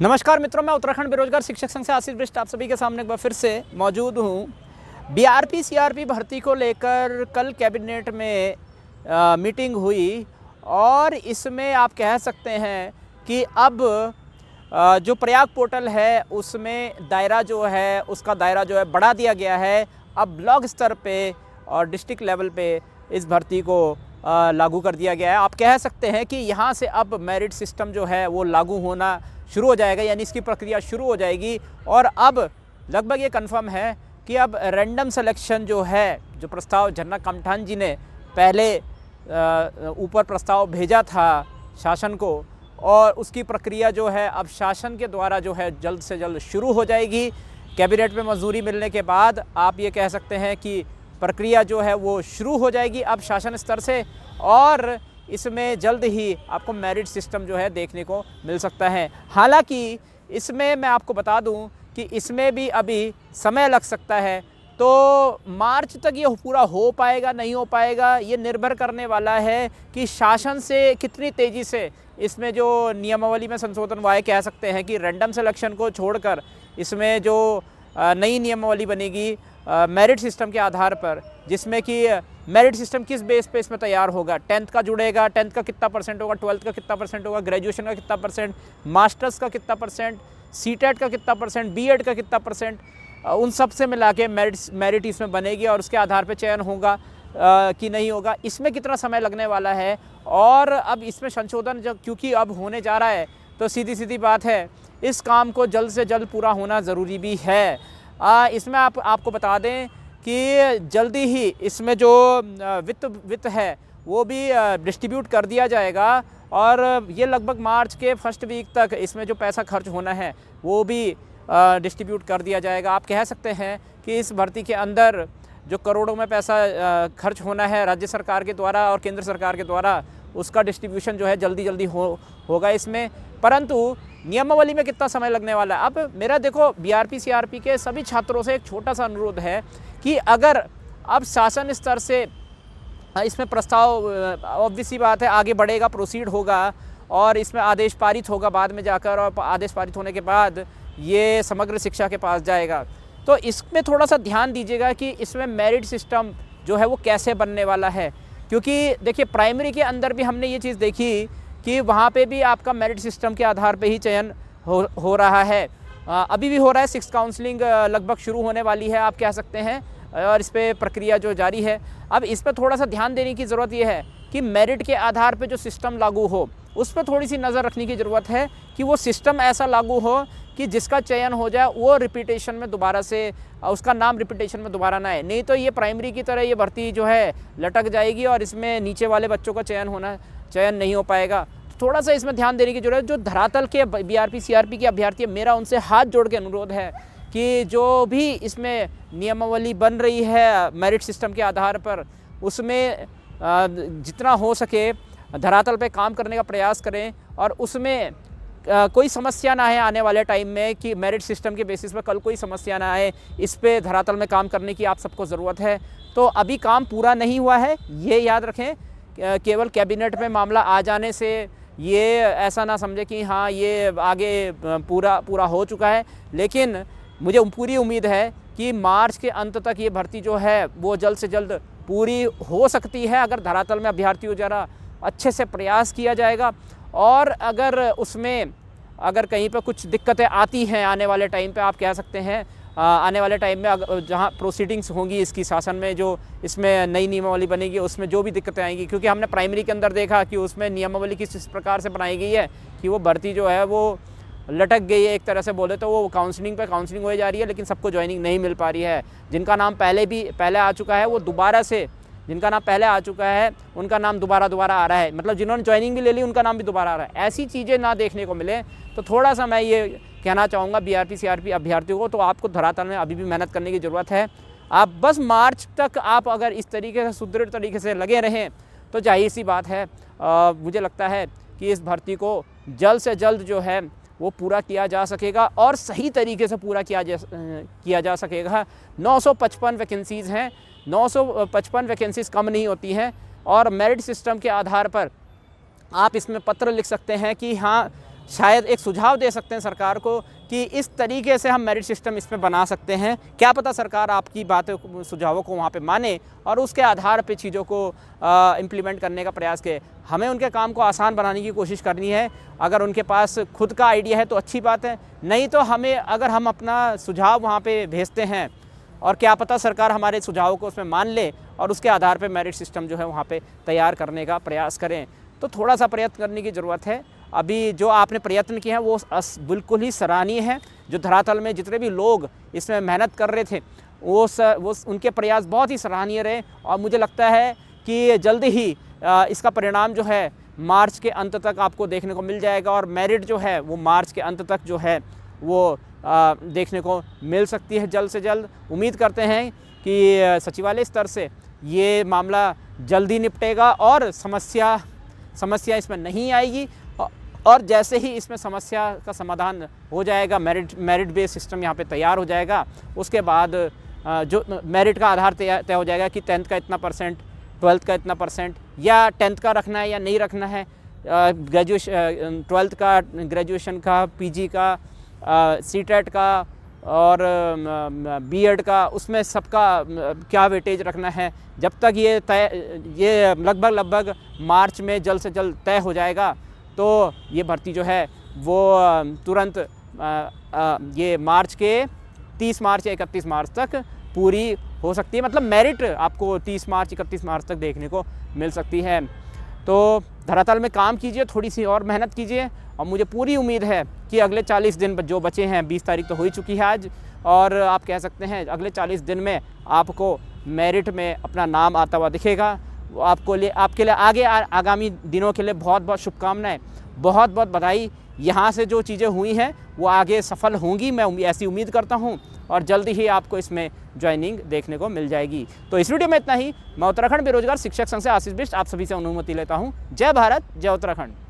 नमस्कार मित्रों, मैं उत्तराखंड बेरोजगार शिक्षक संघ से आशीष बिष्ट आप सभी के सामने एक बार फिर से मौजूद हूँ। बीआरपी सीआरपी भर्ती को लेकर कल कैबिनेट में मीटिंग हुई और इसमें आप कह सकते हैं कि अब जो प्रयाग पोर्टल है उसमें दायरा जो है उसका दायरा जो है बढ़ा दिया गया है। अब ब्लॉक स्तर पे और डिस्ट्रिक्ट लेवल पे इस भर्ती को लागू कर दिया गया है। आप कह सकते हैं कि यहाँ से अब मेरिट सिस्टम जो है वो लागू होना शुरू हो जाएगा, यानी इसकी प्रक्रिया शुरू हो जाएगी। और अब लगभग ये कंफर्म है कि अब रैंडम सिलेक्शन जो है, जो प्रस्ताव झरना कामठान जी ने पहले ऊपर प्रस्ताव भेजा था शासन को, और उसकी प्रक्रिया जो है अब शासन के द्वारा जो है जल्द से जल्द शुरू हो जाएगी। कैबिनेट में मंजूरी मिलने के बाद आप ये कह सकते हैं कि प्रक्रिया जो है वो शुरू हो जाएगी अब शासन स्तर से, और इसमें जल्द ही आपको मेरिट सिस्टम जो है देखने को मिल सकता है। हालांकि इसमें मैं आपको बता दूं कि इसमें भी अभी समय लग सकता है, तो मार्च तक ये पूरा हो पाएगा नहीं हो पाएगा ये निर्भर करने वाला है कि शासन से कितनी तेज़ी से इसमें जो नियमावली में संशोधन हुआ है। कह सकते हैं कि रैंडम सिलेक्शन को छोड़कर इसमें जो नई नियमावली बनेगी मेरिट सिस्टम के आधार पर, जिसमें कि मेरिट सिस्टम किस बेस पे इसमें तैयार होगा, 10th का जुड़ेगा, 10th का कितना परसेंट होगा, 12th का कितना परसेंट होगा, ग्रेजुएशन का कितना परसेंट, मास्टर्स का कितना परसेंट, सीटेट का कितना परसेंट, बीएड का कितना परसेंट, उन सब से मिला के मेरिट इसमें बनेगी और उसके आधार पर चयन होगा कि नहीं होगा। इसमें कितना समय लगने वाला है, और अब इसमें संशोधन जब क्योंकि अब होने जा रहा है तो सीधी सीधी बात है इस काम को जल्द से जल्द पूरा होना ज़रूरी भी है। इसमें आपको बता दें कि जल्दी ही इसमें जो वित्त है वो भी डिस्ट्रीब्यूट कर दिया जाएगा, और ये लगभग मार्च के फर्स्ट वीक तक इसमें जो पैसा खर्च होना है वो भी डिस्ट्रीब्यूट कर दिया जाएगा। आप कह सकते हैं कि इस भर्ती के अंदर जो करोड़ों में पैसा खर्च होना है राज्य सरकार के द्वारा और केंद्र सरकार के द्वारा, उसका डिस्ट्रीब्यूशन जो है जल्दी होगा इसमें। परंतु नियमावली में कितना समय लगने वाला है, अब मेरा देखो बीआरपी सीआरपी के सभी छात्रों से एक छोटा सा अनुरोध है कि अगर अब शासन स्तर से इसमें प्रस्ताव, ऑब्वियस सी बात है, आगे बढ़ेगा, प्रोसीड होगा और इसमें आदेश पारित होगा बाद में जाकर, और आदेश पारित होने के बाद ये समग्र शिक्षा के पास जाएगा, तो इसमें थोड़ा सा ध्यान दीजिएगा कि इसमें मेरिट सिस्टम जो है वो कैसे बनने वाला है। क्योंकि देखिए प्राइमरी के अंदर भी हमने ये चीज़ देखी कि वहाँ पे भी आपका मेरिट सिस्टम के आधार पे ही चयन हो रहा है, अभी भी हो रहा है। 6th काउंसलिंग लगभग शुरू होने वाली है आप कह सकते हैं, और इस पर प्रक्रिया जो जारी है। अब इस पर थोड़ा सा ध्यान देने की ज़रूरत ये है कि मेरिट के आधार पे जो सिस्टम लागू हो उस पर थोड़ी सी नज़र रखने की ज़रूरत है कि वो सिस्टम ऐसा लागू हो कि जिसका चयन हो जाए वो रिपीटेशन में दोबारा से, उसका नाम रिपीटेशन में दोबारा ना आए। नहीं तो ये प्राइमरी की तरह ये भर्ती जो है लटक जाएगी और इसमें नीचे वाले बच्चों का चयन नहीं हो पाएगा। थोड़ा सा इसमें ध्यान देने की जरूरत है। जो धरातल के बीआरपी सीआरपी के अभ्यर्थी, मेरा उनसे हाथ जोड़ के अनुरोध है कि जो भी इसमें नियमावली बन रही है मेरिट सिस्टम के आधार पर, उसमें जितना हो सके धरातल पे काम करने का प्रयास करें, और उसमें कोई समस्या ना आए आने वाले टाइम में, कि मेरिट सिस्टम के बेसिस पर कल कोई समस्या ना आए। इस पे धरातल में काम करने की आप सबको ज़रूरत है। तो अभी काम पूरा नहीं हुआ है, ये याद रखें। केवल कैबिनेट में मामला आ जाने से ये ऐसा ना समझे कि हाँ ये आगे पूरा हो चुका है, लेकिन मुझे पूरी उम्मीद है कि मार्च के अंत तक ये भर्ती जो है वो जल्द से जल्द पूरी हो सकती है, अगर धरातल में अभ्यर्थियों द्वारा अच्छे से प्रयास किया जाएगा। और अगर कहीं पर कुछ दिक्कतें आती हैं आने वाले टाइम पे, आप कह सकते हैं आने वाले टाइम में जहाँ प्रोसीडिंग्स होंगी इसकी शासन में, जो इसमें नई नियमावली बनेगी उसमें जो भी दिक्कतें आएंगी, क्योंकि हमने प्राइमरी के अंदर देखा कि उसमें नियमावली किस प्रकार से बनाई गई है कि वो भर्ती जो है वो लटक गई है एक तरह से बोले तो। वो काउंसलिंग हो जा रही है लेकिन सबको ज्वाइनिंग नहीं मिल पा रही है। जिनका नाम पहले आ चुका है वो दोबारा से, जिनका नाम पहले आ चुका है उनका नाम दोबारा आ रहा है, मतलब जिन्होंने ज्वाइनिंग भी ले ली उनका नाम भी दोबारा आ रहा है। ऐसी चीज़ें ना देखने को मिले, तो थोड़ा सा मैं ये कहना चाहूँगा बीआरपी सीआरपी अभ्यर्थियों को, तो आपको धरातल में अभी भी मेहनत करने की ज़रूरत है। आप बस मार्च तक आप अगर इस तरीके से सुदृढ़ तरीके से लगे रहें तो जाहिर सी बात है, मुझे लगता है कि इस भर्ती को जल्द से जल्द जो है वो पूरा किया जा सकेगा, और सही तरीके से पूरा किया जा सकेगा। 955 वैकेंसीज़ हैं, 955 वैकेंसीज़ कम नहीं होती हैं, और मेरिट सिस्टम के आधार पर आप इसमें पत्र लिख सकते हैं कि हाँ शायद एक सुझाव दे सकते हैं सरकार को कि इस तरीके से हम मेरिट सिस्टम इसमें बना सकते हैं। क्या पता सरकार आपकी बातों सुझावों को वहाँ पे माने और उसके आधार पे चीज़ों को इम्प्लीमेंट करने का प्रयास करे। हमें उनके काम को आसान बनाने की कोशिश करनी है। अगर उनके पास खुद का आइडिया है तो अच्छी बात है, नहीं तो हमें अगर हम अपना सुझाव वहाँ पे भेजते हैं और क्या पता सरकार हमारे सुझावों को उसमें मान ले और उसके आधार पे मेरिट सिस्टम जो है वहाँ पे तैयार करने का प्रयास करें। तो थोड़ा सा प्रयत्न करने की ज़रूरत है। अभी जो आपने प्रयत्न किए हैं वो बिल्कुल ही सराहनीय है। जो धरातल में जितने भी लोग इसमें मेहनत कर रहे थे वो उनके प्रयास बहुत ही सराहनीय रहे और मुझे लगता है कि जल्दी ही इसका परिणाम जो है मार्च के अंत तक आपको देखने को मिल जाएगा और मेरिट जो है वो मार्च के अंत तक जो है वो देखने को मिल सकती है जल्द से जल्द। उम्मीद करते हैं कि सचिवालय स्तर से ये मामला जल्दी निपटेगा और समस्या इसमें नहीं आएगी और जैसे ही इसमें समस्या का समाधान हो जाएगा, मेरिट बेस्ड सिस्टम यहाँ पे तैयार हो जाएगा, उसके बाद जो मेरिट का आधार तय हो जाएगा कि 10th का इतना %, 12th का इतना %, या 10th का रखना है या नहीं रखना है, ग्रेजुएशन 12th का, ग्रेजुएशन का, पीजी का, सीटेट का और बीएड का, उसमें सबका क्या वेटेज रखना है। जब तक ये लगभग मार्च में जल्द से जल्द तय हो जाएगा तो ये भर्ती जो है वो तुरंत ये मार्च के 30 मार्च या 31 मार्च तक पूरी हो सकती है। मतलब मेरिट आपको 30 मार्च 31 मार्च तक देखने को मिल सकती है। तो धरातल में काम कीजिए, थोड़ी सी और मेहनत कीजिए और मुझे पूरी उम्मीद है कि अगले 40 दिन जो बचे हैं, 20 तारीख तो हो ही चुकी है आज, और आप कह सकते हैं अगले 40 दिन में आपको मेरिट में अपना नाम आता हुआ दिखेगा। आपके लिए आगामी दिनों के लिए बहुत बहुत शुभकामनाएं, बहुत बहुत बधाई। यहाँ से जो चीज़ें हुई हैं वो आगे सफल होंगी, मैं ऐसी उम्मीद करता हूँ और जल्दी ही आपको इसमें ज्वाइनिंग देखने को मिल जाएगी। तो इस वीडियो में इतना ही। मैं उत्तराखंड बेरोजगार शिक्षक संघ से आशीष बिष्ट आप सभी से अनुमति लेता हूँ। जय भारत, जय उत्तराखंड।